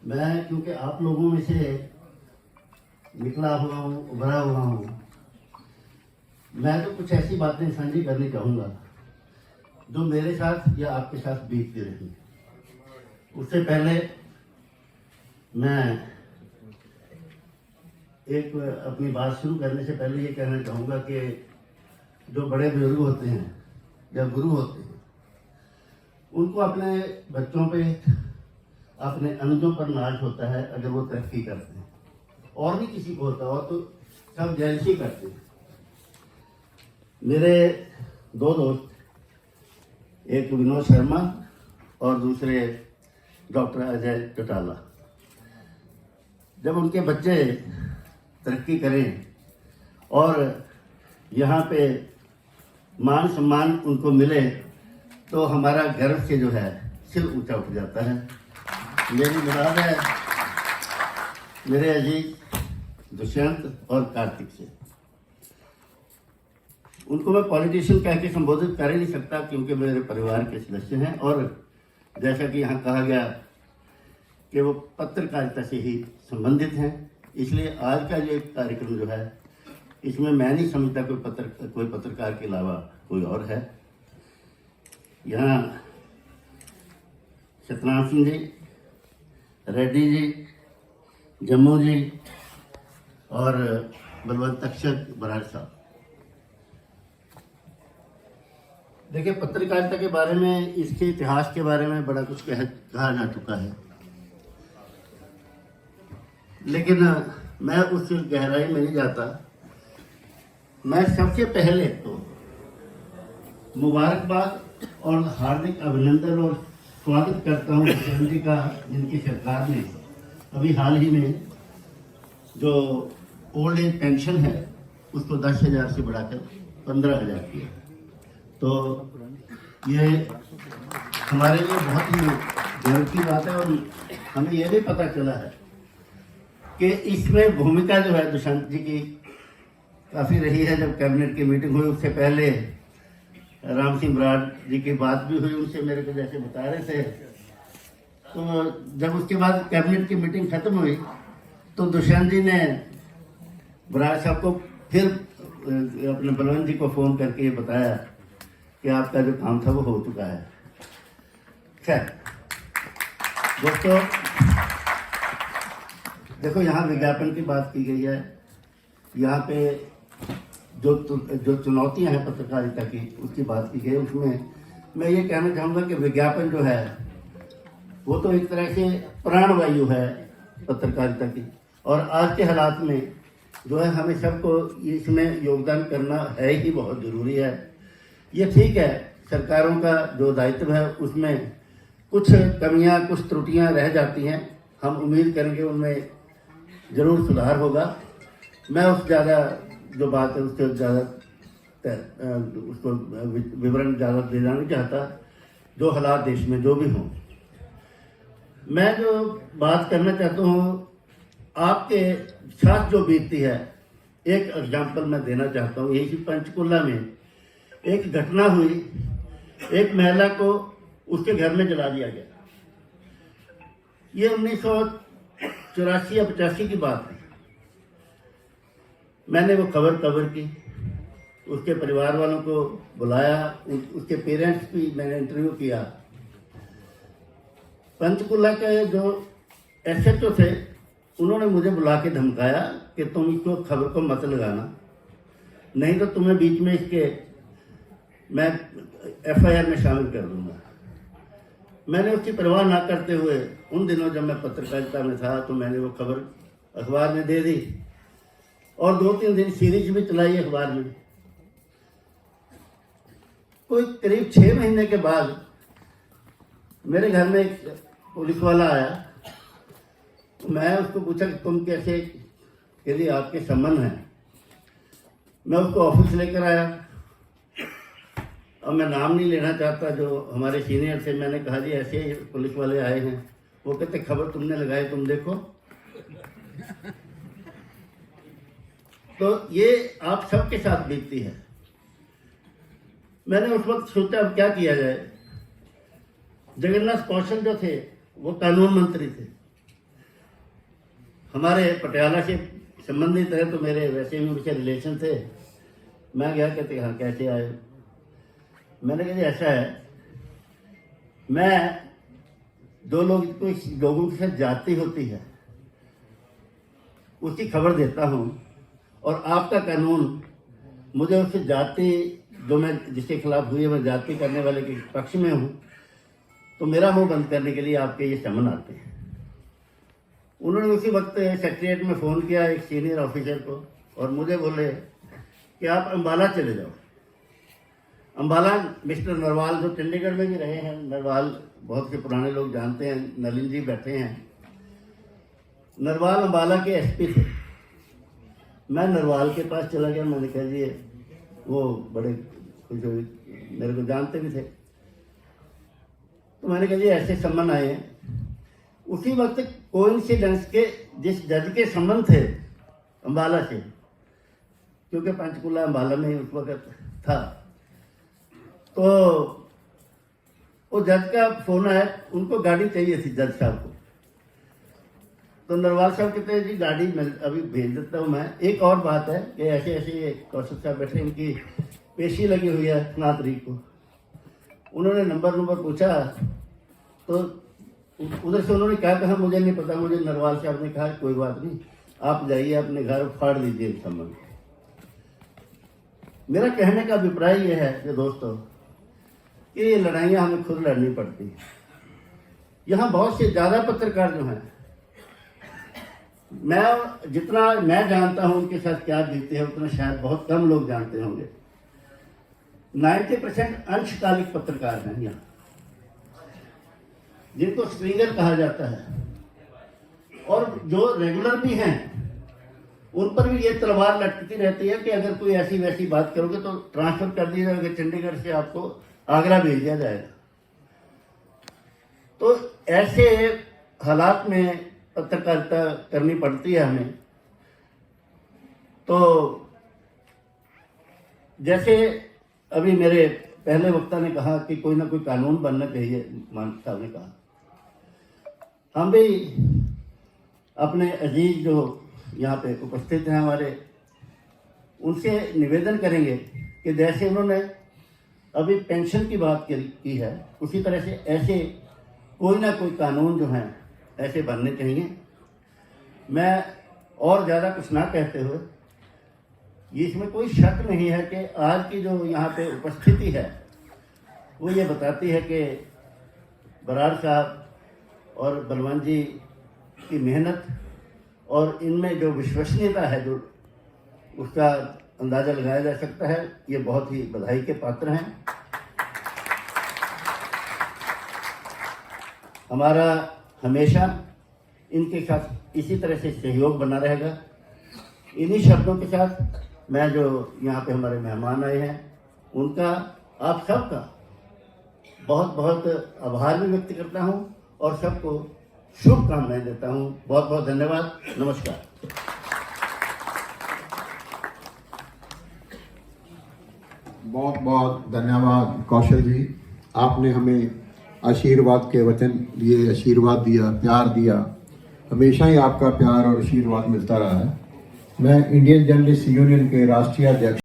मैं क्योंकि आप लोगों में से निकला हुआ हूँ, उभरा हुआ हूँ, मैं तो कुछ ऐसी बातें साझी करनी चाहूँगा जो मेरे साथ या आपके साथ बीतती रही। उससे पहले मैं एक अपनी बात शुरू करने से पहले ये कहना चाहूँगा कि जो बड़े बुजुर्ग होते हैं या गुरु होते हैं, उनको अपने बच्चों पे, अपने अनुजों पर नाज होता है अगर वो तरक्की करते हैं। और भी किसी को होता हो तो सब जैसी करते हैं। मेरे दो दोस्त, एक विनोद शर्मा और दूसरे डॉक्टर अजय चौटाला, जब उनके बच्चे तरक्की करें और यहाँ पे मान सम्मान उनको मिले तो हमारा गर्व से जो है सिर ऊंचा उठ जाता है। मेरी मुराद है मेरे अजीज दुष्यंत और कार्तिक से। उनको मैं पॉलिटिशियन कह के संबोधित कर ही नहीं सकता क्योंकि मेरे परिवार के सदस्य हैं और जैसा कि यहाँ कहा गया कि वो पत्रकारिता से ही संबंधित हैं, इसलिए आज का जो एक कार्यक्रम जो है इसमें मैं नहीं समझता कोई पत्रकार के अलावा कोई और है। यहाँ सतनाम सिंह जी, रेड्डी जी, जम्मू जी और बलवंत अक्षर बराड़ साहब। देखिए, पत्रकारिता के बारे में, इसके इतिहास के बारे में बड़ा कुछ कहा जा चुका है, लेकिन मैं उस गहराई में नहीं जाता। मैं सबसे पहले तो मुबारकबाद और हार्दिक अभिनंदन और स्वागत करता हूँ दुष्यंत जी का, जिनकी सरकार ने अभी हाल ही में जो ओल्ड एज पेंशन है उसको 10,000 से बढ़ाकर 15,000 किया। तो ये हमारे लिए बहुत ही गर्व की बात है और हमें यह भी पता चला है कि इसमें भूमिका जो है दुष्यंत जी की काफ़ी रही है। जब कैबिनेट की मीटिंग हुई उससे पहले राम सिंह बराड़ जी की बात भी हुई उनसे, मेरे को जैसे बता रहे थे। तो जब उसके बाद कैबिनेट की मीटिंग खत्म हुई तो दुष्यंत जी ने बराड़ साहब को फिर अपने बलवंत जी को फ़ोन करके ये बताया कि आपका जो काम था वो हो चुका है। खैर दोस्तों, देखो यहाँ विज्ञापन की बात की गई है। यहाँ पे जो चुनौतियाँ हैं पत्रकारिता की उसकी बात की गई। उसमें मैं ये कहना चाहूँगा कि विज्ञापन जो है वो तो एक तरह से प्राणवायु है पत्रकारिता की, और आज के हालात में जो है हमें सबको इसमें योगदान करना है ही बहुत ज़रूरी है। ये ठीक है, सरकारों का जो दायित्व है उसमें कुछ कमियां, कुछ त्रुटियां रह जाती हैं। हम उम्मीद करेंगे उनमें ज़रूर सुधार होगा। मैं उस ज़्यादा जो बात है उससे ज़्यादा उसको विवरण ज़्यादा देना नहीं चाहता। जो हालात देश में जो भी हों, मैं जो बात करना चाहता हूँ आपके साथ जो बीतती है, एक एग्जाम्पल मैं देना चाहता हूँ। यही पंचकुला में एक घटना हुई, एक महिला को उसके घर में जला दिया गया। ये 1984 या 85 की बात है। मैंने वो खबर कवर की, उसके परिवार वालों को बुलाया, उसके पेरेंट्स भी मैंने इंटरव्यू किया। पंचकुला के जो एसएचओ थे उन्होंने मुझे बुला के धमकाया कि तुम इसको खबर को मत लगाना, नहीं तो तुम्हें बीच में इसके मैं एफआईआर में शामिल कर दूंगा। मैंने उसकी परवाह ना करते हुए उन दिनों जब मैं पत्रकारिता में था तो मैंने वो खबर अखबार में दे दी और 2-3 दिन सीरीज भी चलाई अखबार में। कोई करीब 6 महीने के बाद मेरे घर में एक पुलिस वाला आया। मैं उसको पूछा कि तुम कैसे, यदि आपके संबंध हैं। मैं उसको ऑफिस लेकर आया और मैं नाम नहीं लेना चाहता, जो हमारे सीनियर थे। मैंने कहा जी ऐसे ही पुलिस वाले आए हैं। वो कहते खबर तुमने लगाई, तुम देखो। तो ये आप सबके साथ बीतती है। मैंने उस वक्त सोचा अब क्या किया जाए। जगन्नाथ कौशल जो थे वो कानून मंत्री थे। हमारे पटियाला से संबंधित है, तो मेरे वैसे भी उनसे रिलेशन थे। मैं गया, कहते हाँ कैसे आए। मैंने कहा जी ऐसा है, मैं जो लोगों के साथ जाति होती है उसकी खबर देता हूँ, और आपका कानून मुझे उससे जाति जो मैं जिसके खिलाफ हुई है, मैं जाति करने वाले के पक्ष में हूँ, तो मेरा मुंह बंद करने के लिए आपके ये समन आते हैं। उन्होंने उसी वक्त सेक्रेटरीट में फ़ोन किया एक सीनियर ऑफिसर को, और मुझे बोले कि आप अम्बाला चले जाओ। अम्बाला मिस्टर नरवाल जो चंडीगढ़ में भी रहे हैं, नरवाल बहुत से पुराने लोग जानते हैं, नलिन जी बैठे हैं। नरवाल अम्बाला के एसपी थे। मैं नरवाल के पास चला गया। मैंने कहा जी, वो बड़े कुछ मेरे को जानते भी थे, तो मैंने कहा जी ऐसे सम्मन आए हैं। उसी वक्त कोइंसिडेंस के जिस जज के सम्मन थे अम्बाला से, क्योंकि पंचकुला अम्बाला में ही उस वक्त था, तो वो जज का फोन आया, उनको गाड़ी चाहिए थी जज साहब को। तो नरवाल साहब कहते हैं जी गाड़ी अभी भेज देता हूँ मैं। एक और बात है कि ऐसे ऐसे कौशल साहब बैठे, इनकी पेशी लगी हुई है 9 तारीख को। उन्होंने नंबर पूछा, तो उधर से उन्होंने क्या कहा मुझे नहीं पता। मुझे नरवाल साहब ने कहा कोई बात नहीं, आप जाइए अपने घर, फाड़ दीजिए संबंध। मेरा कहने का अभिप्राय यह है कि दोस्तों, कि ये लड़ाइयाँ हमें खुद लड़नी पड़ती है। यहाँ बहुत से ज़्यादा पत्रकार जो हैं, जितना मैं जानता हूँ उनके साथ क्या बीते हैं, उतना शायद बहुत कम लोग जानते होंगे। 90% अंशकालिक पत्रकार हैं यहाँ, जिनको स्ट्रिंगर कहा जाता है, और जो रेगुलर भी हैं उन पर भी ये तलवार लटकती रहती है कि अगर कोई ऐसी वैसी बात करोगे तो ट्रांसफर कर दिया जाएगा, चंडीगढ़ से आपको आगरा भेज दिया जाएगा। तो ऐसे हालात में पत्रकारिता करनी पड़ती है हमें। तो जैसे अभी मेरे पहले वक्ता ने कहा कि कोई ना कोई कानून बनना चाहिए, मान साहब ने कहा, हम भी अपने अजीज जो यहाँ पे उपस्थित हैं हमारे, उनसे निवेदन करेंगे कि जैसे उन्होंने अभी पेंशन की बात की है, उसी तरह से ऐसे कोई ना कोई कानून जो हैं ऐसे बनने चाहिए। मैं और ज़्यादा कुछ ना कहते हुए, इसमें कोई शक नहीं है कि आज की जो यहाँ पे उपस्थिति है वो ये बताती है कि बराड़ साहब और बलवंत जी की मेहनत और इनमें जो विश्वसनीयता है, जो उसका अंदाज़ा लगाया जा सकता है, ये बहुत ही बधाई के पात्र हैं। हमारा हमेशा इनके साथ इसी तरह से सहयोग बना रहेगा। इन्हीं शब्दों के साथ मैं जो यहाँ पे हमारे मेहमान आए हैं, उनका, आप सबका बहुत बहुत आभार भी व्यक्त करता हूँ और सबको शुभकामनाएं देता हूँ। बहुत बहुत धन्यवाद, नमस्कार। बहुत बहुत धन्यवाद कौशल जी, आपने हमें आशीर्वाद के वचन दिए, आशीर्वाद दिया, प्यार दिया। हमेशा ही आपका प्यार और आशीर्वाद मिलता रहा है। मैं इंडियन जर्नलिस्ट यूनियन के राष्ट्रीय अध्यक्ष